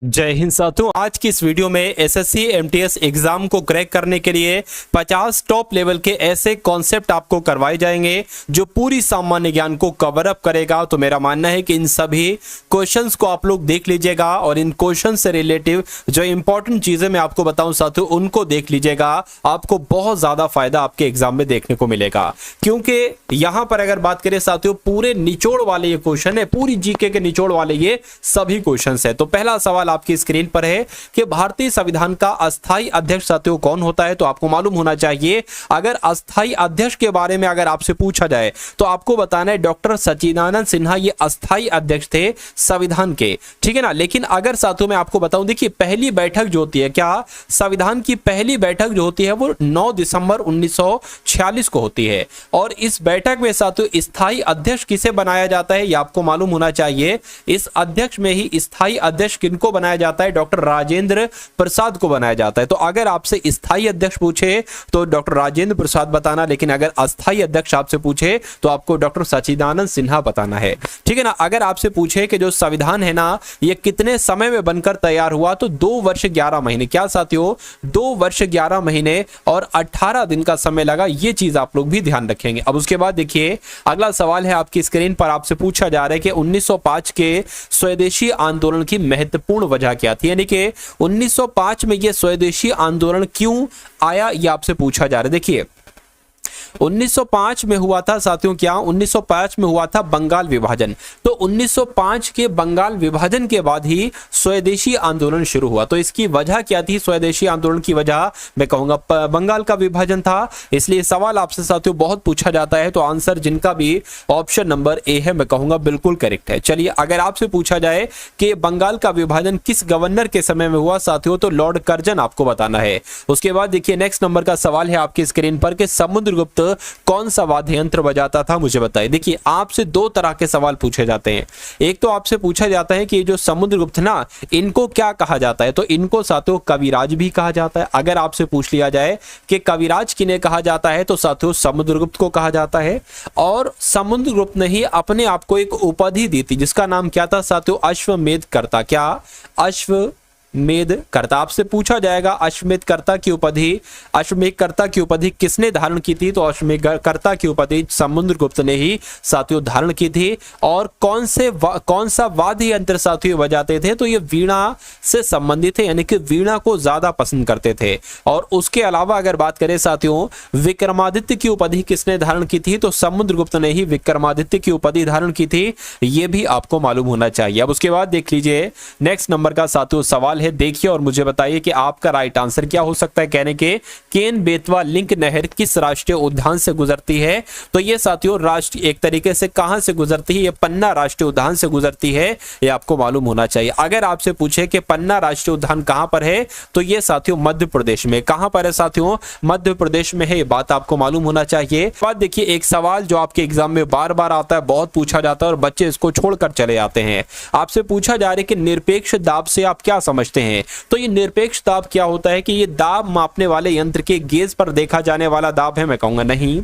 जय हिंद साथियों, आज की इस वीडियो में एसएससी एमटीएस एग्जाम को क्रैक करने के लिए 50 टॉप लेवल के ऐसे कॉन्सेप्ट आपको करवाए जाएंगे जो पूरी सामान्य ज्ञान को कवर अप करेगा। तो मेरा मानना है कि इन सभी क्वेश्चंस को आप लोग देख लीजिएगा और इन क्वेश्चन से रिलेटिव जो इंपॉर्टेंट चीजें मैं आपको बताऊं साथियों उनको देख लीजिएगा। आपको बहुत ज्यादा फायदा आपके एग्जाम में देखने को मिलेगा, क्योंकि यहां पर अगर बात करें साथियों पूरे निचोड़ वाले ये क्वेश्चन है, पूरी जीके के निचोड़ वाले ये सभी क्वेश्चन है। तो पहला सवाल आपकी स्क्रीन पर है कि भारतीय संविधान का अस्थाई अध्यक्ष साथियों कौन होता है। तो आपको मालूम होना चाहिए, अगर अस्थाई अध्यक्ष के बारे में अगर आपसे पूछा जाए तो आपको बताना है डॉक्टर सच्चिदानंद सिन्हा ये अस्थाई अध्यक्ष थे संविधान के, ठीक है ना। लेकिन अगर साथियों मैं आपको बताऊं, देखिए पहली बैठक जो होती है, क्या संविधान की पहली बैठक जो होती है वो 9 दिसंबर 1946 को होती है। और इस बैठक में साथियों स्थायी अध्यक्ष किसे बनाया जाता है ये आपको मालूम होना चाहिए। इस अध्यक्ष में ही स्थायी अध्यक्ष किनको बनाया जाता है, डॉक्टर राजेंद्र प्रसाद को बनाया जाता है। तो अगर आपसे स्थायी अध्यक्ष पूछे तो डॉक्टर राजेंद्र प्रसाद बताना, लेकिन अगर अस्थायी अध्यक्ष आपसे पूछे तो आपको डॉक्टर सच्चिदानंद सिन्हा बताना है, ठीक है ना। अगर आपसे पूछे कि जो संविधान है ना ये कितने समय में बनकर तैयार हुआ, तो 2 वर्ष 11 महीने। क्या साथियों, 2 वर्ष 11 महीने और 18 दिन का समय लगा। ये चीज आप लोग भी ध्यान रखेंगे। अब उसके बाद देखिए अगला सवाल है आपकी स्क्रीन पर, आपसे पूछा जा रहा है कि 1905 के स्वदेशी आंदोलन की महत्वपूर्ण वजह क्या थी, यानी कि 1905 में यह स्वदेशी आंदोलन क्यों आया, यह आपसे पूछा जा रहा है। देखिए 1905 में हुआ था साथियों, क्या 1905 में हुआ था बंगाल विभाजन। तो 1905 के बंगाल विभाजन के बाद ही स्वदेशी आंदोलन शुरू हुआ। तो इसकी वजह क्या थी, स्वदेशी आंदोलन की वजह मैं कहूंगा बंगाल का विभाजन था। इसलिए सवाल आपसे साथियों बहुत पूछा जाता है, तो आंसर जिनका भी ऑप्शन नंबर ए है मैं कहूंगा बिल्कुल करेक्ट है। चलिए अगर आपसे पूछा जाए कि बंगाल का विभाजन किस गवर्नर के समय में हुआ साथियों, तो लॉर्ड कर्जन आपको बताना है। उसके बाद देखिए नेक्स्ट नंबर का सवाल है आपकी स्क्रीन पर कि समुद्रगुप्त कौन सा वाद्य यंत्र बजाता था, मुझे बताइए। देखिए आपसे 2 तरह के सवाल पूछे जाते हैं। एक तो आपसे पूछा जाता है कि जो समुद्रगुप्त ना इनको क्या कहा जाता है, तो इनको साथियों कविराज भी कहा जाता है। अगर आपसे पूछ लिया जाए कि कविराज किन्हें कहा जाता है, तो साथियों समुद्रगुप्त को कहा जाता है। और समुद्रगुप्त ने ही अपने आप को एक उपाधि दी थी जिसका नाम क्या था साथियों, अश्वमेध कर्ता। क्या, अश्वमेध कर्ता। आपसे पूछा जाएगा अश्वमेध कर्ता की उपाधि, अश्वमेध कर्ता की उपाधि किसने धारण की थी, तो अश्वमेध कर्ता की उपाधि समुद्रगुप्त ने ही साथियों धारण की थी। और कौन सा वाद्य यंत्र साथियों बजाते थे, तो ये वीणा से संबंधित है, यानी कि वीणा को ज्यादा पसंद करते थे। और उसके अलावा अगर बात करें साथियों विक्रमादित्य की उपाधि किसने धारण की थी, तो समुद्रगुप्त ने ही विक्रमादित्य की उपाधि धारण की थी। ये भी आपको मालूम होना चाहिए। अब उसके बाद देख लीजिए नेक्स्ट नंबर का साथियों सवाल देखिए और मुझे बताइए कि आपका राइट आंसर क्या हो सकता है। कहने के केन बेतवा लिंक नहर किस राष्ट्रीय उद्यान से गुजरती है, तो ये साथियों राष्ट्रीय एक तरीके से कहां से गुजरती है, ये पन्ना राष्ट्रीय उद्यान से गुजरती है। ये आपको मालूम होना चाहिए। अगर आपसे पूछे कि पन्ना राष्ट्रीय उद्यान कहां पर है, तो ये साथियों मध्य प्रदेश में। कहां पर है साथियों, मध्य प्रदेश में है। ये बात आपको मालूम होना चाहिए। बाद देखिए एक सवाल जो आपके एग्जाम में बार बार आता है, बहुत पूछा जाता है और बच्चे इसको छोड़कर चले जाते हैं। आपसे पूछा जा रहा है कि निरपेक्ष दाब से आप क्या समझते हैं, तो ये निरपेक्ष दाब क्या होता है कि ये दाब मापने वाले यंत्र के गेज पर देखा जाने वाला दाब है, मैं कहूंगा नहीं।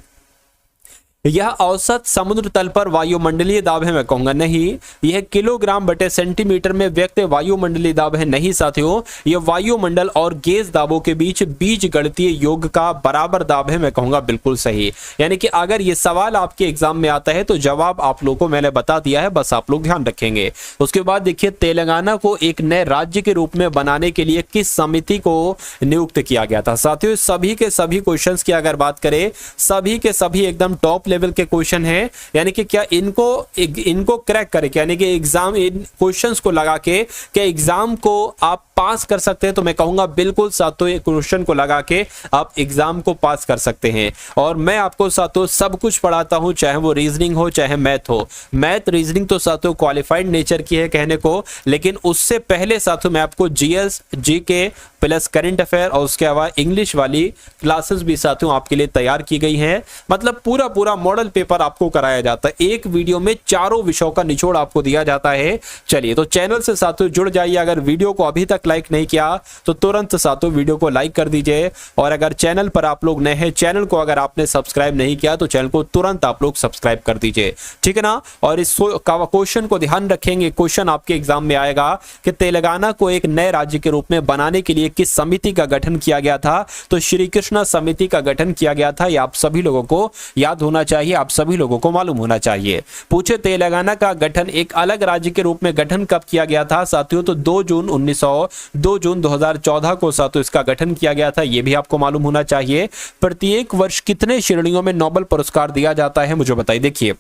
यह औसत समुद्र तल पर वायुमंडलीय दाब है, मैं कहूंगा नहीं। यह किलोग्राम बटे सेंटीमीटर में व्यक्त वायुमंडलीय दाब है, नहीं साथियों। यह वायुमंडल और गेज दाबों के बीच बीजगणितीय योग का बराबर दाब है, मैं कहूंगा बिल्कुल सही। यानी कि अगर यह सवाल आपके एग्जाम में आता है तो जवाब आप लोगों को मैंने बता दिया है, बस आप लोग ध्यान रखेंगे। उसके बाद देखिए तेलंगाना को एक नए राज्य के रूप में बनाने के लिए किस समिति को नियुक्त किया गया था। साथियों सभी के सभी क्वेश्चंस की अगर बात करें, सभी के सभी एकदम टॉप लेवल के क्वेश्चन है, यानी कि क्या इनको क्रैक करे, यानी कि एग्जाम इन क्वेश्चंस को लगा के क्या एग्जाम को आप पास कर सकते हैं, तो मैं कहूंगा बिल्कुल साथियों क्वेश्चन को लगा के आप एग्जाम को पास कर सकते हैं। और मैं आपको साथियों सब कुछ पढ़ाता हूं, चाहे वो रीजनिंग हो चाहे मैथ हो। मैथ रीजनिंग तो साथियों क्वालिफाइड नेचर की है कहने को, लेकिन उससे पहले साथियों मैं आपको GS GK plus current affair और उसके अलावा इंग्लिश वाली क्लासेस भी साथियों आपके लिए तैयार की गई हैं। मतलब पूरा मॉडल पेपर आपको कराया जाता है। एक वीडियो में चारों विषयों का निचोड़ आपको दिया जाता है। चलिए तो चैनल से साथियों जुड़ जाइए। अगर वीडियो को अभी तक लाइक नहीं किया तो तुरंत साथियों वीडियो को लाइक कर दीजिए, और अगर चैनल पर आप लोग नए हैं, चैनल को अगर आपने सब्सक्राइब नहीं किया तो चैनल को तुरंत आप लोग सब्सक्राइब कर दीजिए, ठीक है ना। और इस क्वेश्चन को ध्यान रखेंगे, क्वेश्चन आपके एग्जाम में आएगा कि तेलंगाना को एक नए राज्य के रूप में बनाने के लिए किस समिति का गठन किया गया था। तो श्री कृष्णा समिति का गठन किया गया था। यह आप सभी लोगों को याद होना चाहिए, आप सभी लोगों को मालूम होना चाहिए। पूछे तेलंगाना का गठन एक अलग राज्य के रूप में गठन कब किया गया था साथियों, तो 2 जून 2014 को साथियों इसका गठन किया गया था। यह भी आपको मालूम होना चाहिए। प्रत्येक वर्ष कितने श्रेणियों में नोबेल पुरस्कार दिया जाता है, मुझे बताइए। देखिए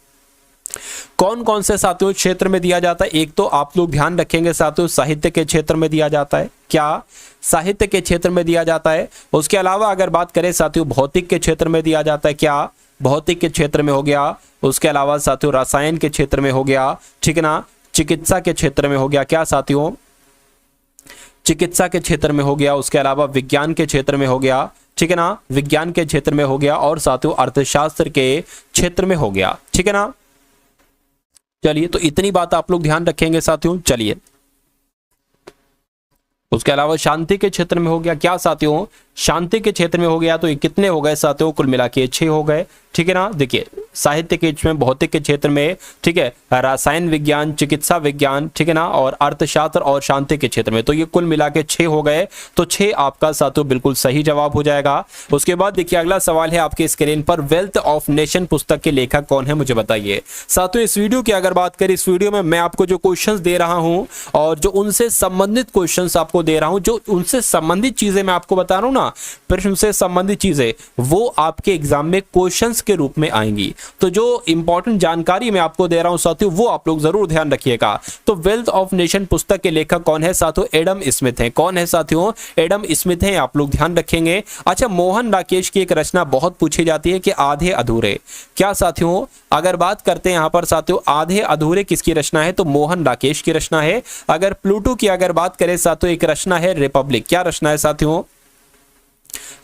कौन कौन से साथियों क्षेत्र में दिया जाता है। एक तो आप लोग ध्यान रखेंगे साथियों, साहित्य के क्षेत्र में दिया जाता है। क्या साहित्य के क्षेत्र में दिया जाता है। उसके अलावा अगर बात करें साथियों, भौतिक के क्षेत्र में दिया जाता है। क्या भौतिक के क्षेत्र में हो गया। उसके अलावा साथियों रसायन के क्षेत्र में हो गया, ठीक है ना। चिकित्सा के क्षेत्र में हो गया। क्या साथियों, चिकित्सा के क्षेत्र में हो गया। उसके अलावा विज्ञान के क्षेत्र में हो गया, ठीक है ना, विज्ञान के क्षेत्र में हो गया। और साथियों अर्थशास्त्र के क्षेत्र में हो गया, ठीक है ना। चलिए तो इतनी बात आप लोग ध्यान रखेंगे साथियों। चलिए उसके अलावा शांति के क्षेत्र में हो गया। क्या साथियों, शांति के क्षेत्र में हो गया। तो ये कितने हो गए साथियों, कुल मिला के 6 हो गए, ठीक है ना। देखिए साहित्य के क्षेत्र में, भौतिक के क्षेत्र में, ठीक है, रसायन विज्ञान, चिकित्सा विज्ञान, ठीक है ना, और अर्थशास्त्र और शांति के क्षेत्र में। तो ये कुल मिला के 6 हो गए। तो 6 आपका साथियों बिल्कुल सही जवाब हो जाएगा। उसके बाद देखिए अगला सवाल है आपके स्क्रीन पर, वेल्थ ऑफ नेशन पुस्तक के लेखक कौन है, मुझे बताइए। साथियों इस वीडियो की अगर बात करें, इस वीडियो में मैं आपको जो क्वेश्चंस दे रहा हूं और जो उनसे संबंधित क्वेश्चंस आपको दे रहा हूं, जो उनसे संबंधित चीजें मैं आपको बता रहा हूं ना, प्रश्न से संबंधित चीजें, वो आपके एग्जाम में क्वेश्चंस के रूप में आएंगी। तो जो इंपॉर्टेंट जानकारी मैं आपको दे रहा हूं साथियों, वो आप लोग जरूर ध्यान रखिएगा। तो वेल्थ ऑफ नेशन पुस्तक के लेखक कौन है साथियों, एडम स्मिथ हैं। कौन है साथियों, एडम स्मिथ हैं, आप लोग ध्यान रखेंगे। अच्छा, मोहन राकेश की एक रचना बहुत पूछी जाती है कि आधे अधूरे। क्या साथियों, अगर बात करते हैं यहां पर साथियों, आधे अधूरे किसकी रचना है, तो मोहन राकेश की रचना है। अगर प्लूटो की अगर बात करें साथियों, एक रचना है रिपब्लिक। क्या रचना है साथियों,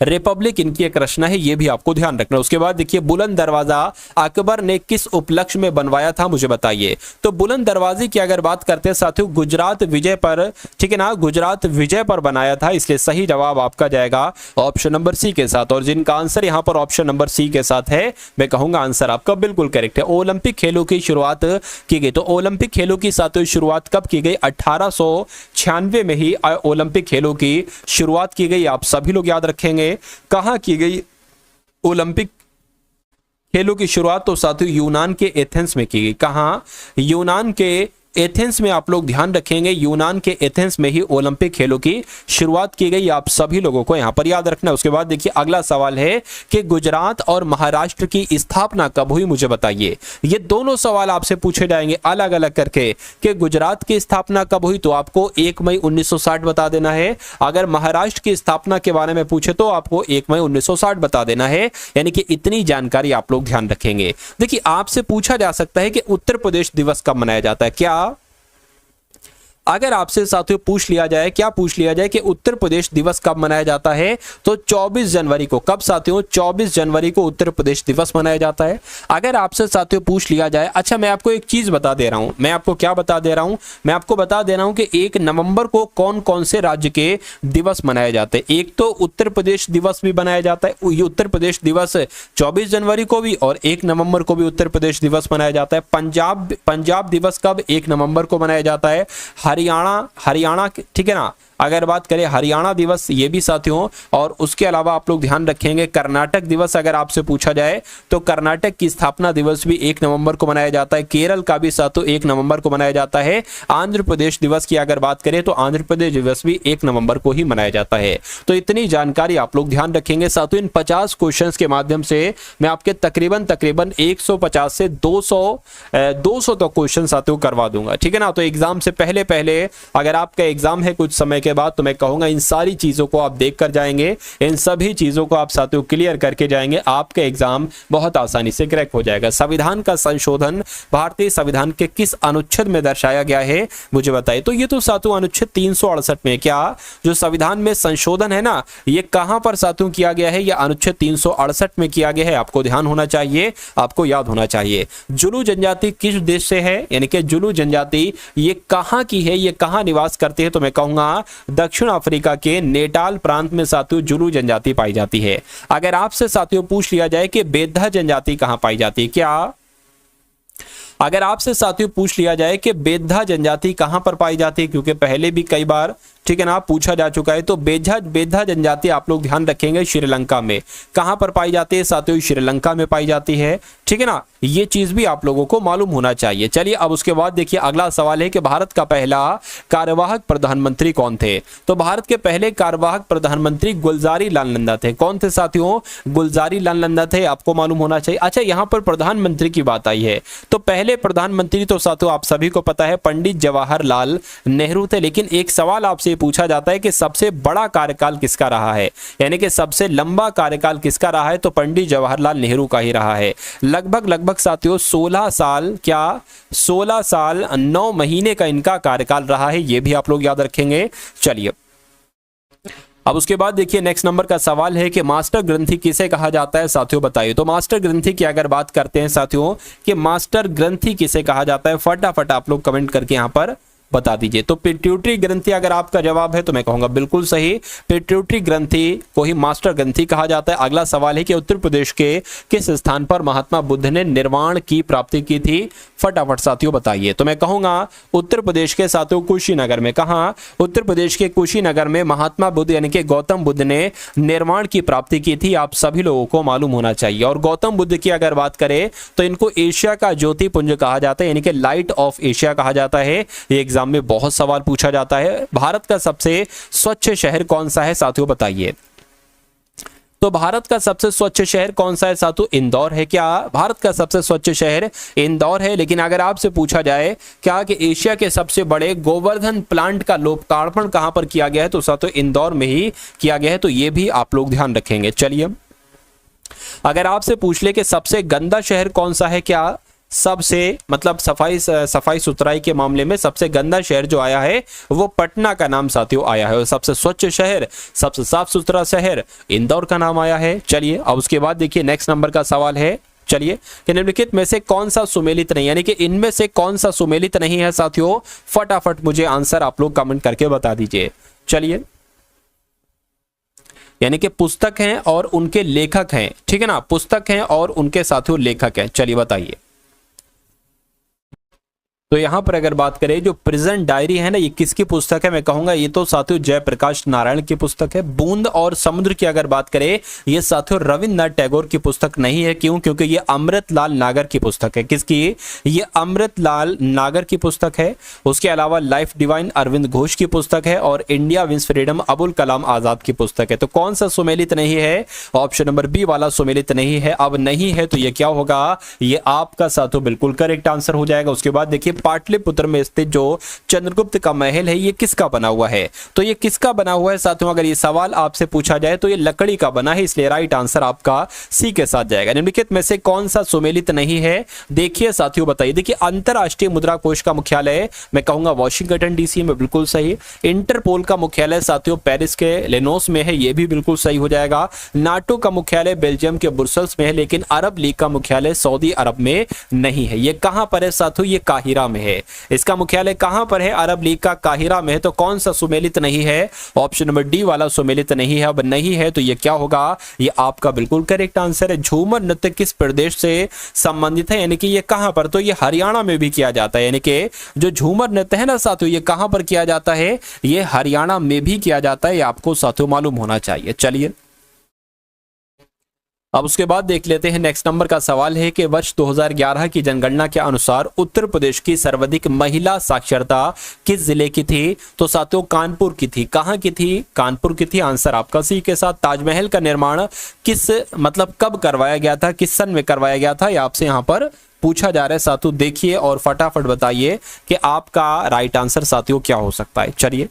रिपब्लिक इनकी एक रचना है, ये भी आपको ध्यान रखना। उसके बाद देखिए बुलंद दरवाजा अकबर ने किस उपलक्ष्य में बनवाया था, मुझे बताइए। तो बुलंद दरवाजे की अगर बात करते हैं साथियों, गुजरात विजय पर, ठीक है ना, गुजरात विजय पर बनाया था। इसलिए सही जवाब आपका जाएगा ऑप्शन नंबर सी के साथ। और जिनका आंसर यहां पर ऑप्शन नंबर सी के साथ है, मैं कहूंगा आंसर आपका बिल्कुल करेक्ट है। ओलंपिक खेलों की शुरुआत की गई। तो ओलंपिक खेलों की साथियों शुरुआत कब की गई, 1896 में ही ओलंपिक खेलों की शुरुआत की गई। आप सभी लोग याद रखेंगे कहां की गई ओलंपिक खेलों की शुरुआत, तो साथियों यूनान के एथेंस में की गई। कहां, यूनान के एथेंस में। आप लोग ध्यान रखेंगे यूनान के एथेंस में ही ओलंपिक खेलों की शुरुआत की गई। आप सभी लोगों को यहां पर याद रखना है। उसके बाद देखिए अगला सवाल है कि गुजरात और महाराष्ट्र की स्थापना कब हुई, मुझे बताइए। ये दोनों सवाल आपसे पूछे जाएंगे अलग अलग करके कि गुजरात की स्थापना कब हुई, तो आपको 1 मई 1960 बता देना है। अगर महाराष्ट्र की स्थापना के बारे में पूछे तो आपको 1 मई 1960 बता देना है। यानी कि इतनी जानकारी आप लोग ध्यान रखेंगे। देखिए आपसे पूछा जा सकता है कि उत्तर प्रदेश दिवस कब मनाया जाता है। क्या अगर आपसे साथियों पूछ लिया जाए, क्या पूछ लिया जाए कि उत्तर प्रदेश दिवस कब मनाया जाता है, तो 24 जनवरी को। कब साथियों, 24 जनवरी को उत्तर प्रदेश दिवस मनाया जाता है। अगर आपसे साथियों पूछ लिया जाए, अच्छा मैं आपको एक चीज बता दे रहा हूं, मैं आपको क्या बता दे रहा हूं, मैं आपको बता दे रहा हूं कि 1 नवंबर को कौन कौन से राज्य के दिवस मनाए जाते हैं। एक तो उत्तर प्रदेश दिवस भी मनाया जाता है, ये उत्तर प्रदेश दिवस 24 जनवरी को भी, और 1 नवंबर को भी उत्तर प्रदेश दिवस मनाया जाता है। पंजाब दिवस कब, 1 नवंबर को मनाया जाता है। हरियाणा, ठीक है ना, अगर बात करें हरियाणा दिवस, ये भी साथियों। और उसके अलावा आप लोग ध्यान रखेंगे कर्नाटक दिवस अगर आपसे पूछा जाए तो कर्नाटक की स्थापना दिवस भी 1 नवंबर को मनाया जाता है। केरल का भी साथियों 1 नवंबर को मनाया जाता है। आंध्र प्रदेश दिवस की अगर बात करें तो आंध्र प्रदेश दिवस भी 1 नवंबर को ही मनाया जाता है। तो इतनी जानकारी आप लोग ध्यान रखेंगे साथियों। इन 50 क्वेश्चंस के माध्यम से मैं आपके तकरीबन 150 से 200 तक क्वेश्चन साथियों करवा दूंगा, ठीक है ना। तो एग्जाम से पहले पहले अगर आपका एग्जाम है कुछ समय के बाद, तो मैं कहूंगा इन सारी चीजों को आप देख कर जाएंगे, इन सभी चीजों को आप साथियों क्लियर करके जाएंगे, आपका एग्जाम बहुत आसानी से क्रैक हो जाएगा। संविधान का संशोधन भारतीय संविधान के किस अनुच्छेद में दर्शाया गया है, मुझे बताइए। तो ये तो साथियों अनुच्छेद 368 में, क्या जो संविधान में संशोधन है ना, ये कहां पर साथियों किया गया है, ये अनुच्छेद 368 में किया गया है। आपको ध्यान होना चाहिए, आपको याद होना चाहिए। जुलू जनजाति किस देश से है, यानी कि जुलू जनजाति ये कहां की है, ये कहां निवास करते हैं, तो मैं कहूंगा दक्षिण अफ्रीका के नेटाल प्रांत में साथियों जुलू जनजाति पाई जाती है। अगर आपसे साथियों पूछ लिया जाए कि बेद्धा जनजाति कहां पाई जाती है, क्या अगर आपसे साथियों पूछ लिया जाए कि बेद्धा जनजाति कहां पर पाई जाती है, क्योंकि पहले भी कई बार ठीक है ना पूछा जा चुका है, तो बेद्धा जनजाति आप लोग ध्यान रखेंगे श्रीलंका में। कहां पर पाई जाती है साथियों, श्रीलंका में पाई जाती है, ठीक है ना, ये चीज भी आप लोगों को मालूम होना चाहिए। चलिए अब उसके बाद देखिए अगला सवाल है कि भारत का पहला कार्यवाहक प्रधानमंत्री कौन थे। तो भारत के पहले कार्यवाहक प्रधानमंत्री गुलजारी लाल नंदा थे। कौन थे साथियों, गुलजारी लाल नंदा थे, आपको मालूम होना चाहिए। अच्छा यहां पर प्रधानमंत्री की बात आई है, तो पहले प्रधानमंत्री तो साथियों आप सभी को पता है पंडित जवाहरलाल नेहरू थे, लेकिन एक सवाल आपसे पूछा जाता है कि सबसे बड़ा कार्यकाल किसका रहा है, यानी कि सबसे लंबा कार्यकाल किसका रहा है, तो पंडित जवाहरलाल नेहरू का ही रहा है। लगभग साथियों 16 साल, क्या 16 साल 9 महीने का इनका कार्यकाल रहा है, ये भी आप लोग याद रखेंगे। चलिए अब उसके बाद देखिए नेक्स्ट नंबर का सवाल है कि मास्टर ग्रंथि किसे कहा जाता है, साथियों बताइए। तो मास्टर ग्रंथि की अगर बात करते हैं साथियों कि मास्टर ग्रंथि किसे कहा जाता है, फटाफट आप लोग कमेंट करके यहां पर बता दीजिए। तो पिट्यूटरी ग्रंथि अगर आपका जवाब है तो मैं कहूंगा बिल्कुल सही, पिट्यूटरी ग्रंथि को ही मास्टर ग्रंथि कहा जाता है। अगला सवाल है कि उत्तर प्रदेश के किस स्थान पर महात्मा बुद्ध ने निर्वाण की प्राप्ति की थी, फटाफट साथियों बताइए। तो मैं कहूंगा उत्तर प्रदेश के साथियों कुशीनगर में। कहां, उत्तर प्रदेश के कुशीनगर में महात्मा बुद्ध यानी कि गौतम बुद्ध ने निर्वाण की प्राप्ति की थी, आप सभी लोगों को मालूम होना चाहिए। और गौतम बुद्ध की अगर बात करें तो इनको एशिया का ज्योतिपुंज कहा जाता है, यानी कि लाइट ऑफ एशिया कहा जाता है। एग्जाम में बहुत सवाल पूछा जाता है। भारत का सबसे स्वच्छ शहर कौन सा है साथियों बताइए। तो भारत का सबसे स्वच्छ शहर कौन सा है साथियों, इंदौर है। क्या भारत का सबसे स्वच्छ शहर इंदौर है। लेकिन अगर आपसे पूछा जाए क्या कि एशिया के सबसे बड़े गोवर्धन प्लांट का लोकार्पण कहां पर किया गया है, तो साथियों इंदौर में ही किया गया है, तो यह भी आप लोग ध्यान रखेंगे। चलिए अगर आपसे पूछ ले कि सबसे गंदा शहर कौन सा है, क्या सबसे मतलब सफाई सुथराई के मामले में सबसे गंदा शहर जो आया है वो पटना का नाम साथियों आया है, और सबसे स्वच्छ शहर, सबसे साफ सुथरा शहर इंदौर का नाम आया है। चलिए अब उसके बाद देखिए नेक्स्ट नंबर का सवाल है, चलिए कि निम्नलिखित में से कौन सा सुमेलित नहीं, यानी कि इनमें से कौन सा सुमेलित नहीं है साथियों, फटाफट मुझे आंसर आप लोग कमेंट करके बता दीजिए। चलिए यानी कि पुस्तक हैं और उनके लेखक हैं, ठीक है ना, पुस्तक हैं और उनके साथियों लेखक हैं। चलिए बताइए। तो यहां पर अगर बात करें जो प्रिजन डायरी है ना, ये किसकी पुस्तक है, मैं कहूंगा ये तो साथियों जयप्रकाश नारायण की पुस्तक है। बूंद और समुद्र की अगर बात करें, ये साथियों रविन्द्रनाथ टैगोर की पुस्तक नहीं है। क्यों, क्योंकि ये अमृतलाल नागर की पुस्तक है। किसकी, ये अमृतलाल नागर की पुस्तक है। उसके अलावा लाइफ डिवाइन अरविंद घोष की पुस्तक है, और India wins freedom Abul Kalam Azad की पुस्तक है। तो कौन सा सुमेलित नहीं है, ऑप्शन नंबर बी वाला सुमेलित नहीं है। अब नहीं है तो ये क्या होगा, ये आपका साथियों बिल्कुल करेक्ट आंसर हो जाएगा। उसके बाद देखिए पाटलिपुत्र में स्थित जो चंद्रगुप्त का महल है ये किसका बना हुआ है, तो ये किसका बना हुआ है साथियों, अगर ये सवाल आपसे पूछा जाए तो ये लकड़ी का बना है, इसलिए राइट आंसर आपका सी के साथ जाएगा। निम्नलिखित में से कौन सा सुमेलित नहीं है, देखिए साथियों बताइए। देखिए अंतरराष्ट्रीय मुद्रा कोष का मुख्यालय मैं कहूंगा वॉशिंगटन डीसी में, बिल्कुल सही। इंटरपोल का मुख्यालय साथियों पेरिस के लेनोस में है, ये भी बिल्कुल सही हो जाएगा। नाटो का मुख्यालय बेल्जियम के ब्रुसेल्स में है, लेकिन अरब लीग का मुख्यालय सऊदी अरब में नहीं है। ये कहां पर है साथियों, ये काहिरा में है। इसका मुख्यालय कहां पर है, अरब लीग का काहिरा में है। तो कौन सा सुमेलित नहीं है, ऑप्शन नंबर डी वाला सुमेलित नहीं है। अब नहीं है तो ये क्या होगा, ये आपका बिल्कुल करेक्ट आंसर है। झूमर नृत्य किस प्रदेश से संबंधित है, यानी कि ये कहां पर, तो ये हरियाणा में भी किया जाता है। यानी कि जो झूमर नृत्य है ना साथियों, ये कहां पर किया जाता है, ये हरियाणा में भी किया जाता है, ये आपको साथियों मालूम होना चाहिए। चलिए अब उसके बाद देख लेते हैं नेक्स्ट नंबर का सवाल है कि वर्ष 2011 की जनगणना के अनुसार उत्तर प्रदेश की सर्वाधिक महिला साक्षरता किस जिले की थी, तो साथियों कानपुर की थी। कहां की थी, कानपुर की थी, आंसर आपका सी के साथ। ताजमहल का निर्माण किस मतलब कब करवाया गया था, किस सन में करवाया गया था, ये आपसे यहां पर पूछा जा रहा है साथियों, देखिए और फटाफट बताइए कि आपका राइट आंसर साथियों क्या हो सकता है। चलिए,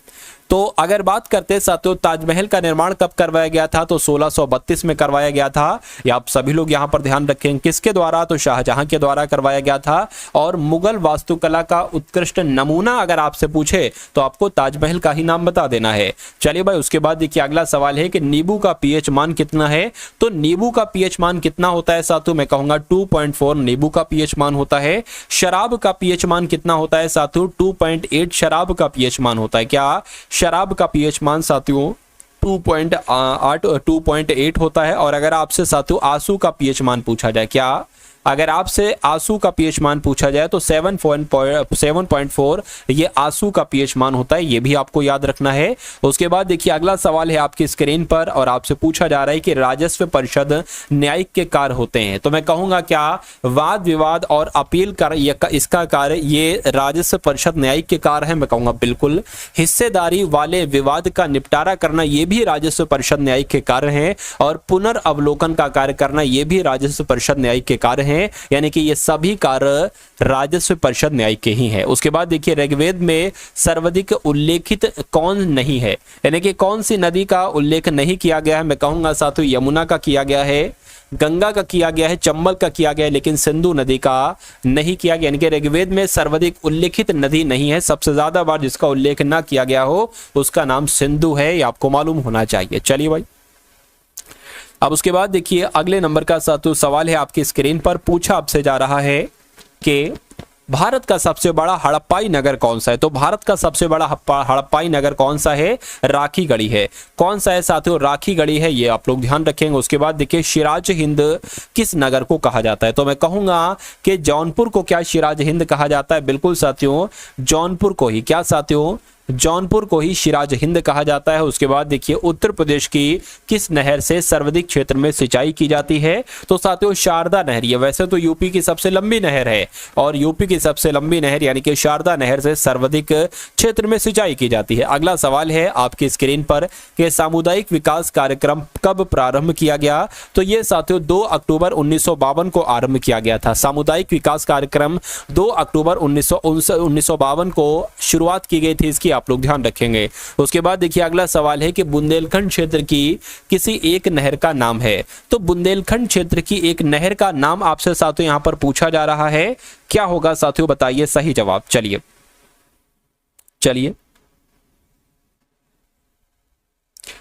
तो अगर बात करते हैं साथियों, ताजमहल का निर्माण कब करवाया गया था, तो 1632 में करवाया गया था। ये आप सभी लोग यहां पर ध्यान रखें, किसके द्वारा, तो शाहजहां के द्वारा करवाया गया था। और मुगल वास्तुकला का उत्कृष्ट नमूना अगर आपसे पूछे तो आपको ताजमहल का ही नाम बता देना है। चलिए भाई, उसके बाद देखिए अगला सवाल है कि नींबू का पीएच मान कितना है। तो नींबू का पीएच मान कितना होता है साथियों, मैं कहूंगा 2.4 नींबू का पीएच मान होता है। शराब का पीएच मान कितना होता है साथियों, 2.8 शराब का पीएच मान होता है। क्या शराब का पीएच मान साथियों 2.8 होता है। और अगर आपसे साथियों आंसू का पीएच मान पूछा जाए, क्या अगर आपसे आंसू का पीएच मान पूछा जाए तो 7.4 ये आंसू का पीएच मान होता है, ये भी आपको याद रखना है। उसके बाद देखिए अगला सवाल है आपकी स्क्रीन पर और आपसे पूछा जा रहा है कि राजस्व परिषद न्यायिक के कार्य होते हैं। तो मैं कहूंगा क्या वाद विवाद और अपील कार्य इसका कार्य ये राजस्व परिषद न्यायिक के कार्य है, मैं कहूंगा बिल्कुल। हिस्सेदारी वाले विवाद का निपटारा करना ये भी राजस्व परिषद न्यायिक के कार्य है। और पुनर्अवलोकन का कार्य करना ये भी राजस्व परिषद न्यायिक के कार्य है। यानी कि ये सभी कार्य राजस्व परिषद न्यायिक के ही हैं। उसके बाद देखिए ऋग्वेद में सर्वाधिक उल्लेखित कौन नहीं है, यानी कि कौन सी नदी का उल्लेख नहीं किया गया है, मैं कहूंगा साथियों यमुना का किया गया है, गंगा का किया गया है, चंबल का किया गया है, लेकिन सिंधु नदी का नहीं किया गया। यानी कि ऋग्वेद में सर्वाधिक उल्लेखित नदी नहीं है, सबसे ज्यादा बार जिसका उल्लेख ना किया गया हो उसका नाम सिंधु है, ये आपको मालूम होना चाहिए। चलिए भाई, अब उसके बाद देखिए अगले नंबर का साथियों सवाल है आपकी स्क्रीन पर, पूछा आपसे जा रहा है कि भारत का सबसे बड़ा हड़प्पाई नगर कौन सा है। तो भारत का सबसे बड़ा हड़प्पाई नगर कौन सा है, राखी गढ़ी है। कौन सा है साथियों, राखी गढ़ी है, ये आप लोग ध्यान रखेंगे। उसके बाद देखिए सिराज हिंद किस नगर को कहा जाता है। तो मैं कहूंगा कि जौनपुर को क्या सिराज हिंद कहा जाता है, बिल्कुल साथियों जौनपुर को ही, क्या साथियों जौनपुर को ही सिराज हिंद कहा जाता है। उसके बाद देखिए उत्तर प्रदेश की किस नहर से सर्वाधिक क्षेत्र में सिंचाई की जाती है। तो साथियों शारदा नहर, ये वैसे तो यूपी की सबसे लंबी नहर है और यूपी की सबसे लंबी नहर यानी कि शारदा नहर से सर्वाधिक क्षेत्र में सिंचाई की जाती है। अगला सवाल है आपकी स्क्रीन पर कि सामुदायिक विकास कार्यक्रम कब प्रारंभ किया गया। तो ये साथियों 2 अक्टूबर 1952 को आरंभ किया गया था। सामुदायिक विकास कार्यक्रम 2 अक्टूबर 1952 को शुरुआत की गई थी, इसकी आप लोग ध्यान रखेंगे। उसके बाद देखिए अगला सवाल है कि बुंदेलखंड क्षेत्र की किसी एक नहर का नाम है। तो बुंदेलखंड क्षेत्र की एक नहर का नाम आपसे साथियों यहां पर पूछा जा रहा है, क्या होगा साथियों बताइए सही जवाब। चलिए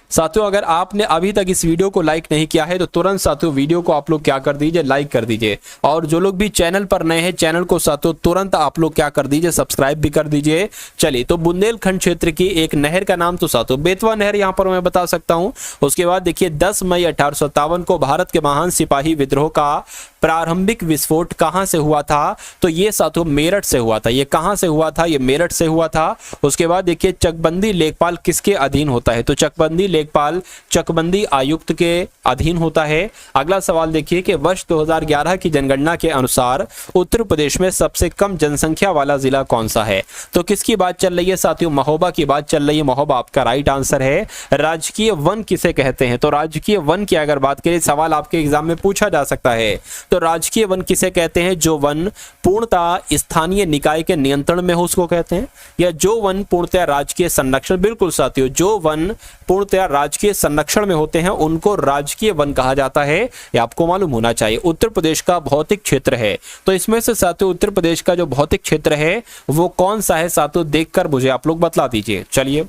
साथियों, अगर आपने अभी तक इस वीडियो को लाइक नहीं किया है तो तुरंत साथियों वीडियो को आप लोग क्या कर दीजिए, लाइक कर दीजिए। और जो लोग भी चैनल पर नए हैं चैनल को साथियों तुरंत आप लोग क्या कर दीजिए, सब्सक्राइब भी कर दीजिए। चलिए, तो बुंदेलखंड क्षेत्र की एक नहर का नाम तो साथियों बेतवा नहर यहां पर मैं बता सकता हूं। उसके बाद देखिए 10 मई 1857 को भारत के महान सिपाही विद्रोह का प्रारंभिक विस्फोट कहां से हुआ था। तो ये साथियों मेरठ से हुआ था। ये कहां से हुआ था, ये मेरठ से हुआ था। उसके बाद देखिए चकबंदी लेखपाल किसके अधीन होता है। तो चकबंदी लेखपाल चकबंदी आयुक्त के अधीन होता है। अगला सवाल देखिए कि वर्ष 2011 की जनगणना के अनुसार उत्तर प्रदेश में सबसे कम जनसंख्या वाला जिला कौन सा है। तो किसकी बात चल रही है साथियों, महोबा की बात चल रही है। महोबा आपका राइट आंसर है। राजकीय वन किसे कहते हैं। तो राजकीय वन की अगर बात करें, सवाल आपके एग्जाम में पूछा जा सकता है। तो राजकीय वन किसे कहते हैं, जो वन पूर्णतः स्थानीय निकाय के नियंत्रण में हो उसको कहते हैं, या जो वन पूर्णतः राजकीय संरक्षण, बिल्कुल साथियों जो वन पूर्णतः राजकीय संरक्षण में होते हैं उनको राजकीय वन कहा जाता है। ये आपको मालूम होना चाहिए। उत्तर प्रदेश का भौतिक क्षेत्र है, तो इसमें से साथियों उत्तर प्रदेश का जो भौतिक क्षेत्र है वो कौन सा है साथियों, देखकर मुझे आप लोग बतला दीजिए। चलिए,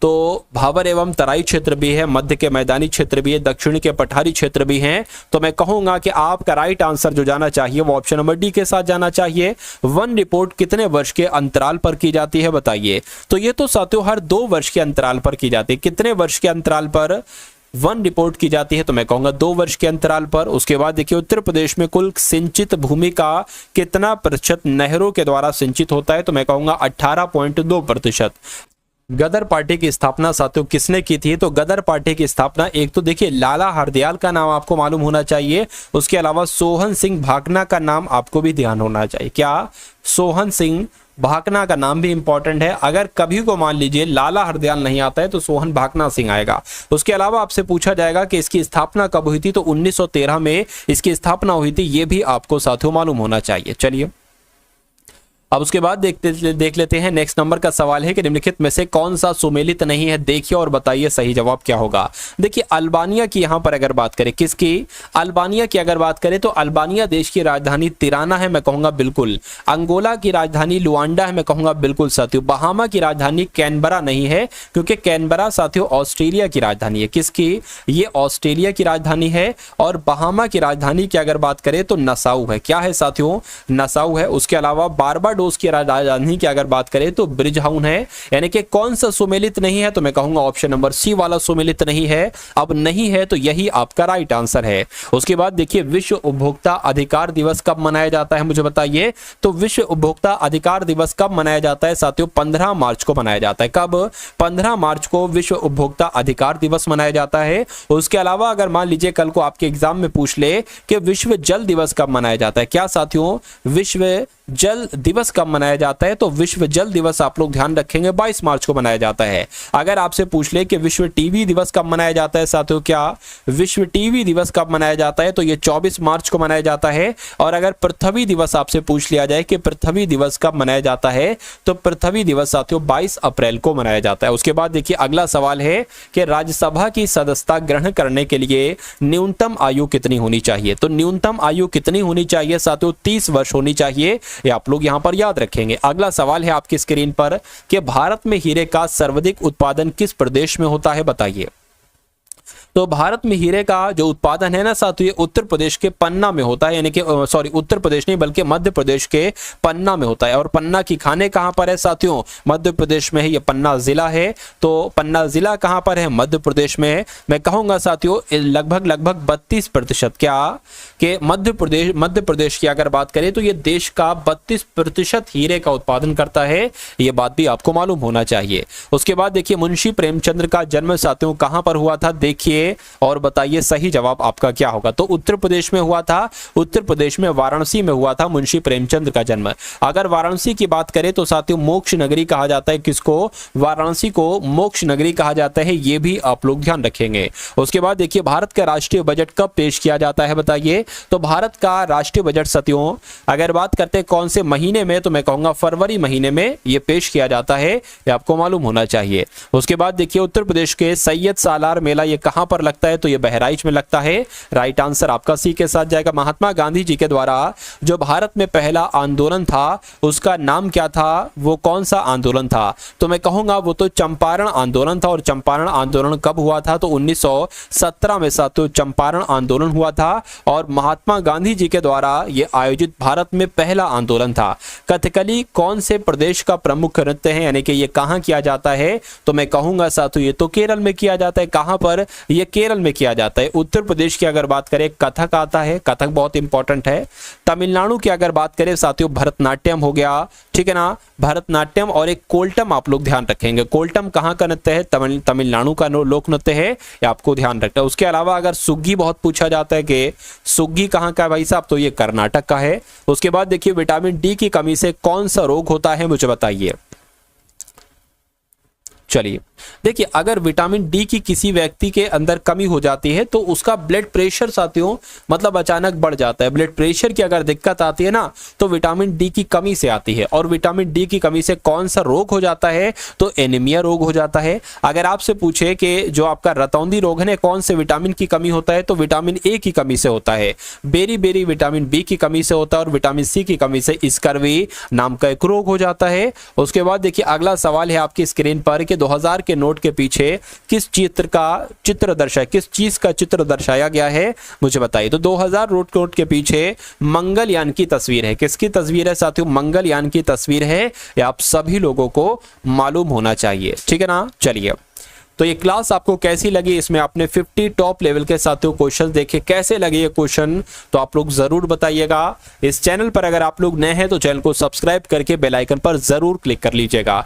तो भाबर एवं तराई क्षेत्र भी है, मध्य के मैदानी क्षेत्र भी है, दक्षिण के पठारी क्षेत्र भी हैं। तो मैं कहूंगा कि आपका राइट आंसर जो जाना चाहिए वो ऑप्शन नंबर डी के साथ जाना चाहिए। वन रिपोर्ट कितने वर्ष के अंतराल पर की जाती है बताइए। तो ये तो साथियों हर 2 वर्ष के अंतराल पर की जाती है। कितने वर्ष के अंतराल पर वन रिपोर्ट की जाती है, तो मैं कहूंगा 2 वर्ष के अंतराल पर। उसके बाद देखिए उत्तर प्रदेश में कुल सिंचित भूमि का कितना प्रतिशत नहरों के द्वारा सिंचित होता है। तो मैं कहूंगा 18.2%। गदर पार्टी की स्थापना साथियों किसने की थी। तो गदर पार्टी की स्थापना एक तो देखिए लाला हरदयाल का नाम आपको मालूम होना चाहिए, उसके अलावा सोहन सिंह भागना का नाम आपको भी ध्यान होना चाहिए। क्या सोहन सिंह भाकना का नाम भी इंपॉर्टेंट है। अगर कभी को मान लीजिए लाला हरदयाल नहीं आता है तो सोहन भाकना सिंह आएगा। उसके अलावा आपसे पूछा जाएगा कि इसकी स्थापना कब हुई थी, तो 1913 में इसकी स्थापना हुई थी, ये भी आपको साथियों मालूम होना चाहिए। चलिए अब उसके बाद देख लेते हैं। नेक्स्ट नंबर का सवाल है कि निम्नलिखित में से कौन सा सुमेलित नहीं है, देखिए और बताइए सही जवाब क्या होगा। देखिए अल्बानिया की यहां पर अगर बात करें, किसकी, अल्बानिया की अगर बात करें तो अल्बानिया देश की राजधानी तिराना है, मैं कहूंगा बिल्कुल। अंगोला की राजधानी लुआंडा है, मैं कहूंगा बिल्कुल साथियों। बहामा की राजधानी कैनबरा नहीं है, क्योंकि कैनबरा साथियों ऑस्ट्रेलिया की राजधानी है। किसकी, ये ऑस्ट्रेलिया की राजधानी है। और बहामा की राजधानी की अगर बात करें तो नसाउ है। क्या है साथियों, नसाउ है। उसके अलावा बारबाडोस की राजधानी की अगर बात करें तो ब्रिजहाउन है। यानी कि कौन सा सुमेलित नहीं है, तो मैं कहूंगा ऑप्शन नंबर सी वाला सुमेलित नहीं है। अब नहीं है तो यही आपका राइट आंसर है। उसके बाद देखिए विश्व उपभोक्ता अधिकार दिवस कब मनाया जाता है, मुझे बताइए। तो विश्व उपभोक्ता अधिकार दिवस कब मनाया जाता है साथियों, 15 मार्च को मनाया जाता है। कब, 15 मार्च को विश्व उपभोक्ता अधिकार दिवस मनाया जाता है। उसके अलावा अगर मान लीजिए कल को आपके एग्जाम में पूछ ले कि विश्व जल दिवस कब मनाया जाता है, क्या साथियों, विश्व जल दिवस कब मनाया जाता है, तो विश्व जल दिवस आप लोग ध्यान रखेंगे 22 मार्च को मनाया जाता है। अगर आपसे पूछ ले कि विश्व टीबी दिवस कब मनाया जाता है साथियों, क्या विश्व टीबी दिवस कब मनाया जाता है, तो ये 24 मार्च को मनाया जाता है। और अगर पृथ्वी दिवस आपसे पूछ लिया जाए कि पृथ्वी दिवस कब मनाया जाता है, तो पृथ्वी दिवस साथियों 22 अप्रैल को मनाया जाता है। उसके बाद देखिए अगला सवाल है कि राज्यसभा की सदस्यता ग्रहण करने के लिए न्यूनतम आयु कितनी होनी चाहिए। तो न्यूनतम आयु कितनी होनी चाहिए साथियों, 30 वर्ष होनी चाहिए। ये आप लोग यहां पर याद रखेंगे। अगला सवाल है आपकी स्क्रीन पर कि भारत में हीरे का सर्वाधिक उत्पादन किस प्रदेश में होता है, बताइए। तो भारत में हीरे का जो उत्पादन है ना साथियों, ये उत्तर प्रदेश के पन्ना में होता है। यानी कि सॉरी, उत्तर प्रदेश नहीं बल्कि मध्य प्रदेश के पन्ना में होता है। और पन्ना की खाने कहां पर है साथियों, मध्य प्रदेश में है। ये पन्ना जिला है। तो पन्ना जिला कहां पर है, मध्य प्रदेश में है। मैं कहूंगा साथियों लगभग 32%, क्या कि मध्य प्रदेश की अगर बात करें तो ये देश का 32% हीरे का उत्पादन करता है। ये बात भी आपको मालूम होना चाहिए। उसके बाद देखिए मुंशी प्रेमचंद्र का जन्म साथियों कहां पर हुआ था, देखिए और बताइए सही जवाब आपका क्या होगा। तो उत्तर प्रदेश में हुआ था, उत्तर प्रदेश में वाराणसी में हुआ था मुंशी प्रेमचंद्र का जन्म। अगर वाराणसी की बात करें तो साथियों मोक्ष नगरी कहा जाता है। किसको, वाराणसी को मोक्ष नगरी कहा जाता है। ये भी आप लोग ध्यान रखेंगे। उसके बाद देखिए भारत का राष्ट्रीय बजट कब पेश किया जाता है, बताइए। तो भारत का राष्ट्रीय बजट साथियों अगर बात करते हैं कौन से महीने में, तो मैं कहूंगा फरवरी महीने में ये पेश किया जाता है। ये आपको मालूम होना चाहिए। उसके बाद देखिए उत्तर प्रदेश के सैयद सालार मेला ये कहां पर लगता है, तो ये बहराइच में लगता है। राइट आंसर आपका सी के साथ जाएगा। महात्मा गांधी जी के द्वारा जो भारत में पहला आंदोलन था उसका नाम क्या था, वो कौन सा आंदोलन था, तो मैं कहूंगा वो तो चंपारण आंदोलन था। और चंपारण आंदोलन कब हुआ था, तो 1917 में साथियों चंपारण आंदोलन हुआ था। और महात्मा गांधी जी के द्वारा ये आयोजित भारत में पहला आंदोलन था। कथकली कौन से प्रदेश का प्रमुख नृत्य है, यानी कि ये कहां किया जाता है, तो मैं कहूंगा साथियों ये तो केरल में किया जाता है। कहां पर, ये केरल में किया जाता है। उत्तर प्रदेश की अगर बात करें कथक आता है, कथक बहुत इंपॉर्टेंट है। तमिलनाडु की अगर बात करें साथियों भरतनाट्यम हो गया, ठीक है ना, भरतनाट्यम। और एक कोल्टम आप लोग ध्यान रखेंगे। कोल्टम कहां का नृत्य है, तमिलनाडु का लोक नृत्य है, ये आपको ध्यान रखना है। उसके अलावा अगर सुग्गी बहुत पूछा जाता है कि सुग्गी कहां का है भाई साहब, तो ये कर्नाटक का है। उसके बाद देखिए विटामिन डी की कमी से कौन सा रोग होता है, मुझे बताइए। चलिए देखिए अगर विटामिन डी की किसी व्यक्ति के अंदर कमी हो जाती है तो उसका ब्लड प्रेशर साथियों मतलब अचानक बढ़ जाता है। ब्लड प्रेशर की अगर दिक्कत आती है ना तो विटामिन डी की कमी से आती है। और विटामिन डी की कमी से कौन सा रोग हो जाता है, तो एनीमिया रोग हो जाता है। अगर आपसे पूछे कि जो आपका रतौंधी रोग है कौन से विटामिन की कमी होता है, तो विटामिन ए की कमी से होता है। बेरी बेरी विटामिन बी की कमी से होता है। और विटामिन सी की कमी से स्कर्वी नाम का एक रोग हो जाता है। उसके बाद देखिए अगला सवाल है आपकी स्क्रीन पर कि 2000 के नोट के पीछे किस चीज का चित्र दर्शाया गया है, मुझे बताइए। तो 2000 नोट के पीछे मंगलयान की तस्वीर है। किसकी तस्वीर है साथियों, मंगलयान की तस्वीर है। ये आप सभी लोगों को मालूम होना चाहिए, ठीक है ना। चलिए तो ये क्लास आपको कैसी लगी, इसमें आपने 50 टॉप लेवल के साथियों क्वेश्चन देखे, कैसे लगे ये क्वेश्चन तो आप लोग जरूर बताइएगा। इस चैनल पर अगर आप लोग नए हैं तो चैनल को सब्सक्राइब करके बेल आइकन पर जरूर क्लिक कर लीजिएगा।